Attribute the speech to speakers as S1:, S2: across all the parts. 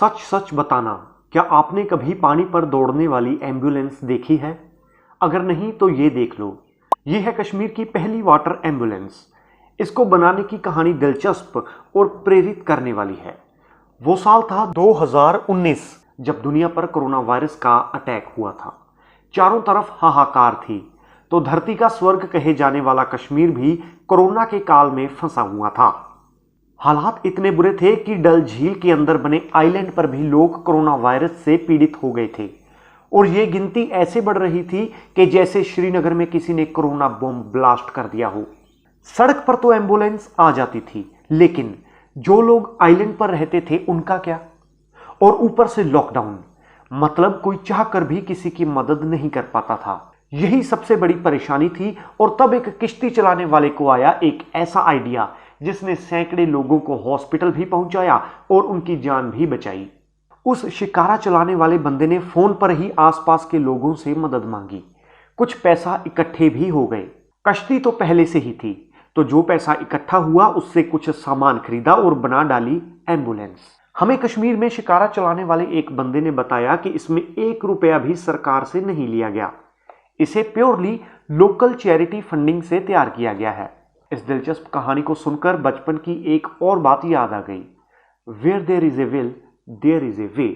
S1: सच सच बताना, क्या आपने कभी पानी पर दौड़ने वाली एम्बुलेंस देखी है? अगर नहीं तो ये देख लो। ये है कश्मीर की पहली वाटर एम्बुलेंस। इसको बनाने की कहानी दिलचस्प और प्रेरित करने वाली है। वो साल था 2019, जब दुनिया पर कोरोना वायरस का अटैक हुआ था। चारों तरफ हाहाकार थी। तो धरती का स्वर्ग कहे जाने वाला कश्मीर भी कोरोना के काल में फंसा हुआ था। हालात इतने बुरे थे कि डल झील के अंदर बने आइलैंड पर भी लोग कोरोना वायरस से पीड़ित हो गए थे। और ये गिनती ऐसे बढ़ रही थी कि जैसे श्रीनगर में किसी ने कोरोना बम ब्लास्ट कर दिया हो। सड़क पर तो एम्बुलेंस आ जाती थी, लेकिन जो लोग आइलैंड पर रहते थे उनका क्या? और ऊपर से लॉकडाउन, मतलब कोई चाहकर भी किसी की मदद नहीं कर पाता था। यही सबसे बड़ी परेशानी थी। और तब एक किश्ती चलाने वाले को आया एक ऐसा आइडिया जिसने सैकड़े लोगों को हॉस्पिटल भी पहुंचाया और उनकी जान भी बचाई। उस शिकारा चलाने वाले बंदे ने फोन पर ही आसपास के लोगों से मदद मांगी। कुछ पैसा इकट्ठे भी हो गए। कश्ती तो पहले से ही थी, तो जो पैसा इकट्ठा हुआ उससे कुछ सामान खरीदा और बना डाली एम्बुलेंस। हमें कश्मीर में शिकारा चलाने वाले एक बंदे ने बताया कि इसमें 1 रुपया भी सरकार से नहीं लिया गया। इसे प्योरली लोकल चैरिटी फंडिंग से तैयार किया गया है। इस दिलचस्प कहानी को सुनकर बचपन की एक और बात याद आ गई। Where there is a will there is a way.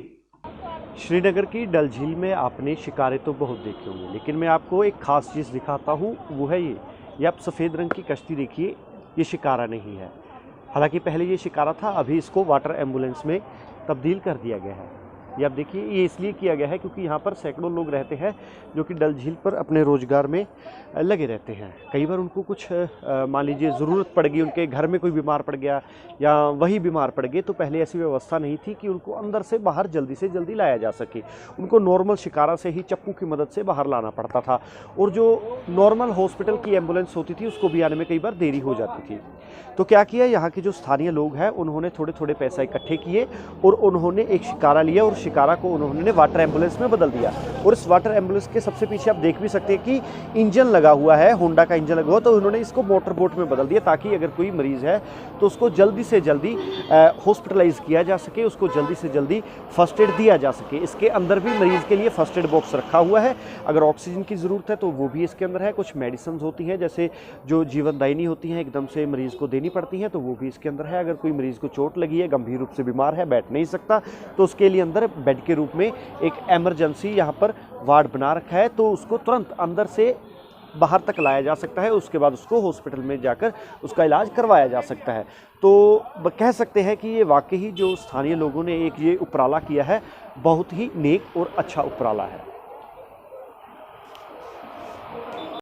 S1: Srinagar की डल झील में आपने शिकारे तो बहुत देखे होंगे, लेकिन मैं आपको एक खास चीज़ दिखाता हूँ। वो है ये आप सफ़ेद रंग की कश्ती देखिए। ये शिकारा नहीं है। हालांकि पहले ये शिकारा था, अभी इसको वाटर एम्बुलेंस में तब्दील कर दिया गया है। ये आप देखिए, ये इसलिए किया गया है क्योंकि यहाँ पर सैकड़ों लोग रहते हैं जो कि डल झील पर अपने रोज़गार में लगे रहते हैं। कई बार उनको कुछ मान लीजिए ज़रूरत पड़ गई, उनके घर में कोई बीमार पड़ गया या वही बीमार पड़ गए, तो पहले ऐसी व्यवस्था नहीं थी कि उनको अंदर से बाहर जल्दी से जल्दी लाया जा सके। उनको नॉर्मल शिकारा से ही चप्पू की मदद से बाहर लाना पड़ता था। और जो नॉर्मल हॉस्पिटल की एम्बुलेंस होती थी उसको भी आने में कई बार देरी हो जाती थी। तो क्या किया, यहाँ के जो स्थानीय लोग हैं उन्होंने थोड़े थोड़े पैसा इकट्ठे किए और उन्होंने एक शिकारा लिया और शिकारा को उन्होंने वाटर एम्बुलेंस में बदल दिया। और इस वाटर एम्बुलेंस के सबसे पीछे आप देख भी सकते हैं कि इंजन लगा हुआ है, होंडा का इंजन लगा हुआ, तो उन्होंने इसको मोटर बोट में बदल दिया ताकि अगर कोई मरीज़ है तो उसको जल्दी से जल्दी हॉस्पिटलाइज किया जा सके, उसको जल्दी से जल्दी फर्स्ट एड दिया जा सके। इसके अंदर भी मरीज़ के लिए फर्स्ट एड बॉक्स रखा हुआ है। अगर ऑक्सीजन की ज़रूरत है तो वो भी इसके अंदर है। कुछ मेडिसिन होती हैं जैसे जो जीवनदायिनी होती हैं, एकदम से मरीज़ को देनी पड़ती हैं, तो वो भी इसके अंदर है। अगर कोई मरीज़ को चोट लगी है, गंभीर रूप से बीमार है, बैठ नहीं सकता, तो उसके लिए अंदर बेड के रूप में एक इमरजेंसी यहाँ पर वार्ड बना रखा है, तो उसको तुरंत अंदर से बाहर तक लाया जा सकता है। उसके बाद उसको हॉस्पिटल में जाकर उसका इलाज करवाया जा सकता है। तो कह सकते हैं कि ये वाकई जो स्थानीय लोगों ने एक ये उपराला किया है, बहुत ही नेक और अच्छा उपराला है।